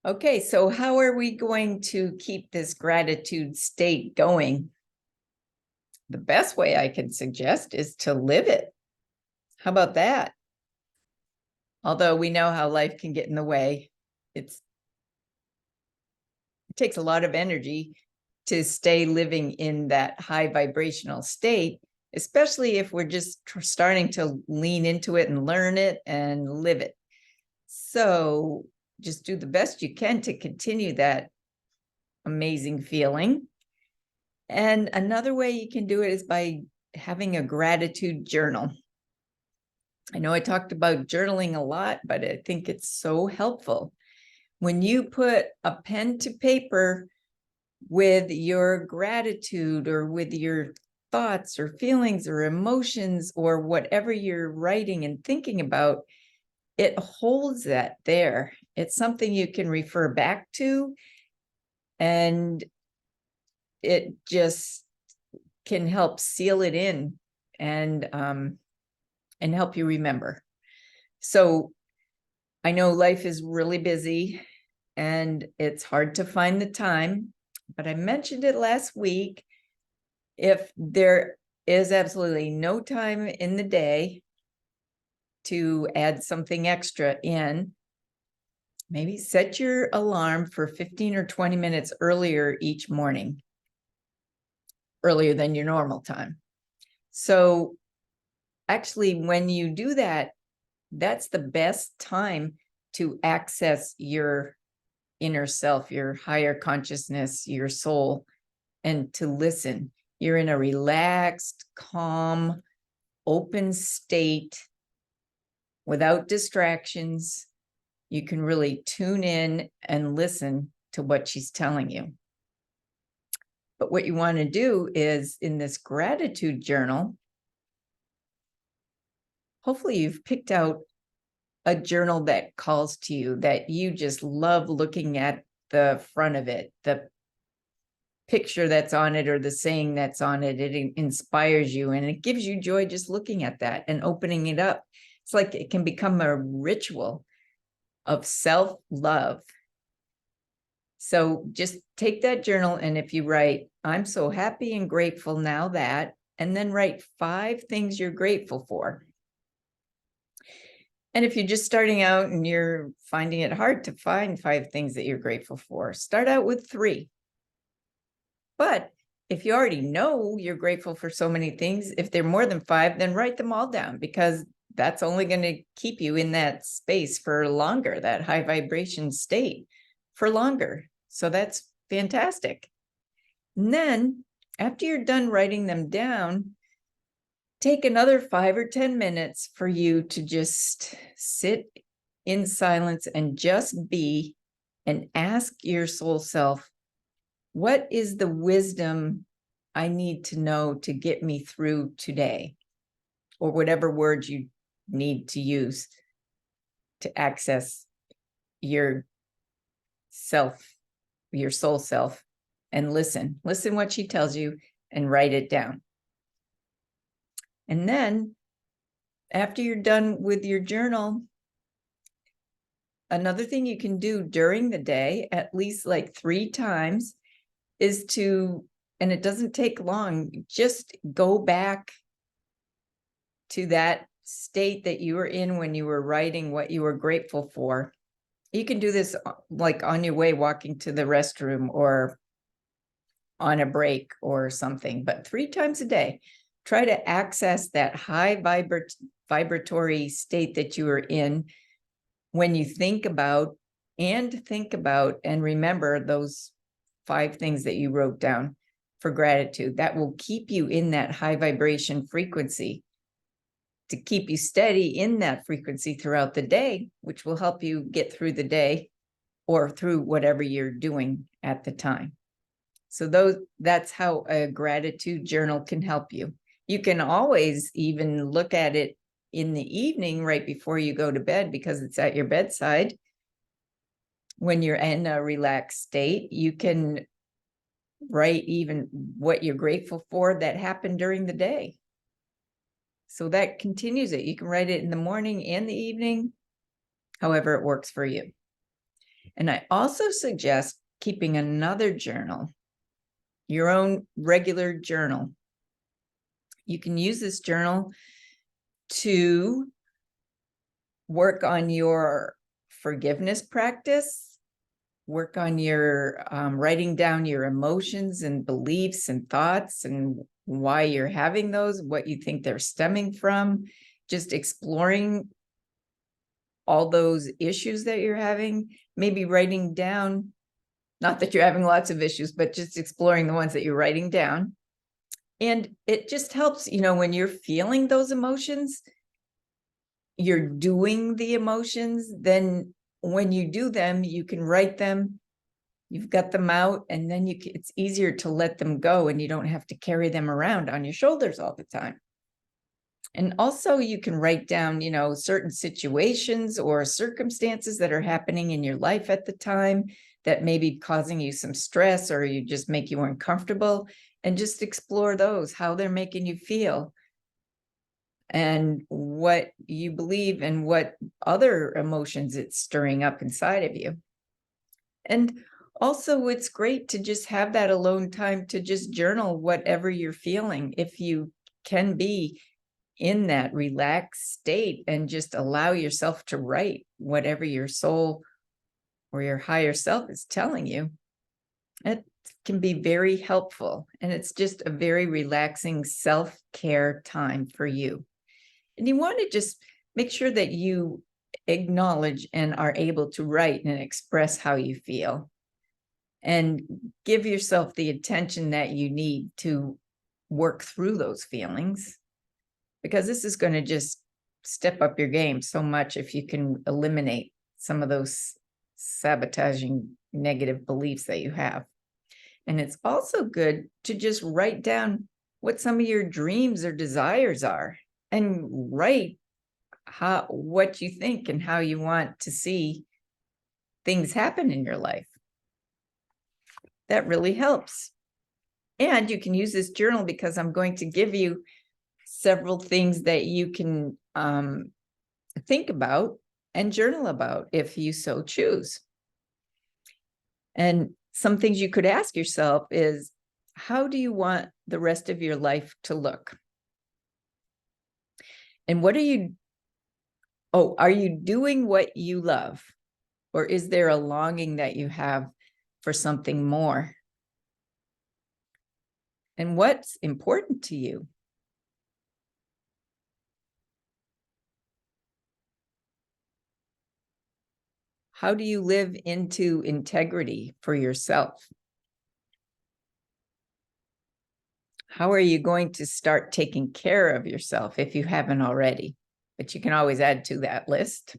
Okay, so how are we going to keep this gratitude state going? The best way I can suggest is to live it. How about that? Although we know how life can get in the way, it takes a lot of energy to stay living in that high vibrational state, especially if we're just starting to lean into it and learn it and live it. So just do the best you can to continue that amazing feeling. And another way you can do it is by having a gratitude journal. I know I talked about journaling a lot, but I think it's so helpful. When you put a pen to paper with your gratitude or with your thoughts or feelings or emotions or whatever you're writing and thinking about, it holds that there. It's something you can refer back to, and it just can help seal it in and help you remember. So I know life is really busy and it's hard to find the time, but I mentioned it last week. If there is absolutely no time in the day to add something extra in, maybe set your alarm for 15 or 20 minutes earlier each morning, earlier than your normal time. So actually, when you do that, that's the best time to access your inner self, your higher consciousness, your soul, and to listen. You're in a relaxed, calm, open state without distractions. You can really tune in and listen to what she's telling you. But what you want to do is in this gratitude journal, hopefully you've picked out a journal that calls to you, that you just love looking at the front of it, the picture that's on it or the saying that's on it. It inspires you and it gives you joy just looking at that and opening it up. It's like it can become a ritual of self-love. So just take that journal, and if you write, I'm so happy and grateful now that, and then write 5 things you're grateful for. And if you're just starting out and you're finding it hard to find 5 things that you're grateful for, start out with 3. But if you already know you're grateful for so many things, if they're more than 5, then write them all down, because that's only going to keep you in that space for longer, that high vibration state for longer. So that's fantastic. And then after you're done writing them down, take another 5 or 10 minutes for you to just sit in silence and just be, and ask your soul self, what is the wisdom I need to know to get me through today? Or whatever words you need to use to access your self, your soul self, and listen what she tells you and write it down. And then after you're done with your journal, another thing you can do during the day, at least like 3 times, is to, and it doesn't take long, just go back to that state that you were in when you were writing what you were grateful for. You can do this like on your way walking to the restroom or on a break or something, but 3 times a day, try to access that high vibratory state that you are in when you think about and remember those 5 things that you wrote down for gratitude. That will keep you in that high vibration frequency, to keep you steady in that frequency throughout the day, which will help you get through the day or through whatever you're doing at the time. So that's how a gratitude journal can help you. You can always even look at it in the evening right before you go to bed, because it's at your bedside. When you're in a relaxed state, you can write even what you're grateful for that happened during the day. So that continues it. You can write it in the morning and the evening, however it works for you. And I also suggest keeping another journal, your own regular journal. You can use this journal to work on your forgiveness practice, work on your writing down your emotions and beliefs and thoughts and why you're having those, what you think they're stemming from, just exploring all those issues that you're having, maybe writing down, not that you're having lots of issues, but just exploring the ones that you're writing down. And it just helps, when you're feeling those emotions, you're doing the emotions, then when you do them, you can write them, you've got them out, and then it's easier to let them go and you don't have to carry them around on your shoulders all the time. And also you can write down, certain situations or circumstances that are happening in your life at the time that may be causing you some stress or you just make you uncomfortable, and just explore those, how they're making you feel and what you believe and what other emotions it's stirring up inside of you. And also it's great to just have that alone time to just journal whatever you're feeling, if you can be in that relaxed state, and just allow yourself to write whatever your soul or your higher self is telling you. It can be very helpful, and it's just a very relaxing self-care time for you. And you want to just make sure that you acknowledge and are able to write and express how you feel, and give yourself the attention that you need to work through those feelings, because this is going to just step up your game so much if you can eliminate some of those sabotaging negative beliefs that you have. And it's also good to just write down what some of your dreams or desires are, and write what you think and how you want to see things happen in your life. That really helps. And you can use this journal because I'm going to give you several things that you can think about and journal about if you so choose. And some things you could ask yourself is, how do you want the rest of your life to look? And are you doing what you love? Or is there a longing that you have for something more? And what's important to you? How do you live into integrity for yourself? How are you going to start taking care of yourself if you haven't already? But you can always add to that list.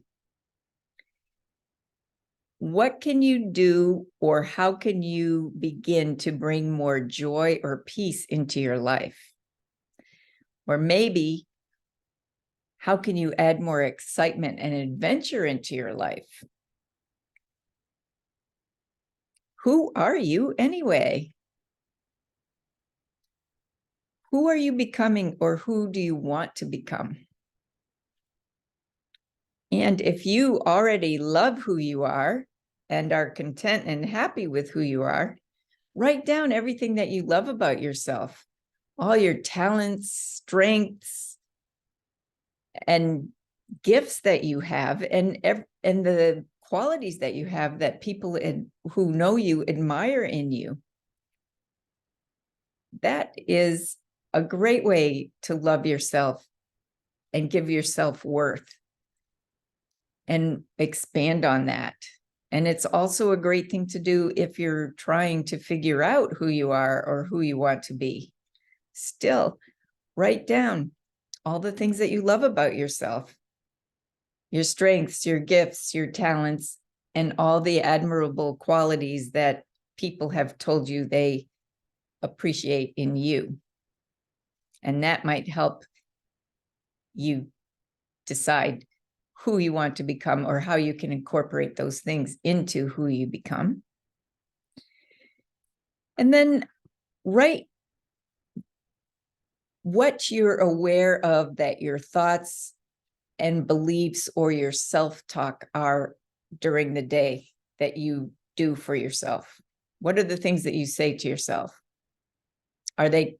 What can you do, or how can you begin to bring more joy or peace into your life? Or maybe, how can you add more excitement and adventure into your life? Who are you anyway? Who are you becoming, or who do you want to become? And if you already love who you are and are content and happy with who you are, write down everything that you love about yourself, all your talents, strengths, and gifts that you have, and the qualities that you have that people who know you admire in you. That is a great way to love yourself and give yourself worth and expand on that. And it's also a great thing to do if you're trying to figure out who you are or who you want to be. Still, write down all the things that you love about yourself, your strengths, your gifts, your talents, and all the admirable qualities that people have told you they appreciate in you. And that might help you decide who you want to become, or how you can incorporate those things into who you become. And then write what you're aware of that your thoughts and beliefs or your self-talk are during the day that you do for yourself? What are the things that you say to yourself? Are they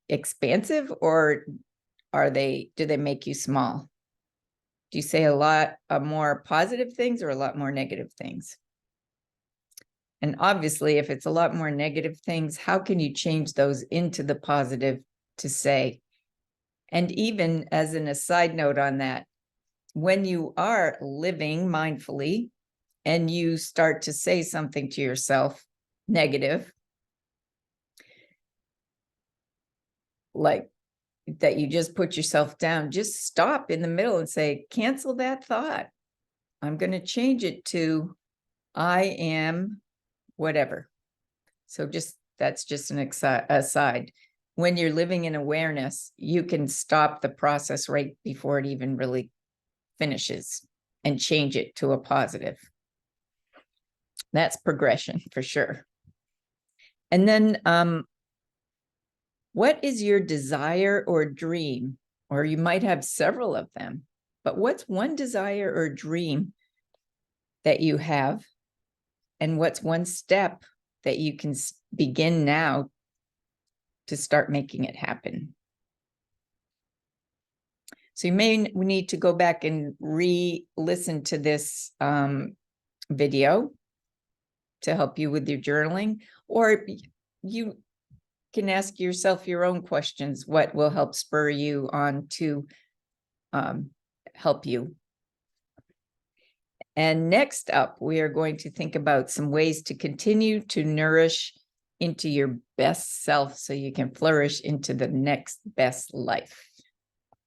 expansive, or do they make you small? Do you say a lot of more positive things or a lot more negative things? And obviously, if it's a lot more negative things, how can you change those into the positive to say? And even as an aside note on that, when you are living mindfully and you start to say something to yourself negative, like that you just put yourself down, just stop in the middle and say, cancel that thought. I'm going to change it to, I am whatever. So that's just an aside. When you're living in awareness, you can stop the process right before it even really finishes and change it to a positive. That's progression for sure. And then, what is your desire or dream? Or you might have several of them, but what's one desire or dream that you have? And what's one step that you can begin now to start making it happen? So you may need to go back and re-listen to this video to help you with your journaling, or you can ask yourself your own questions. What will help spur you on to help you? And next up, we are going to think about some ways to continue to nourish into your best self so you can flourish into the next best life.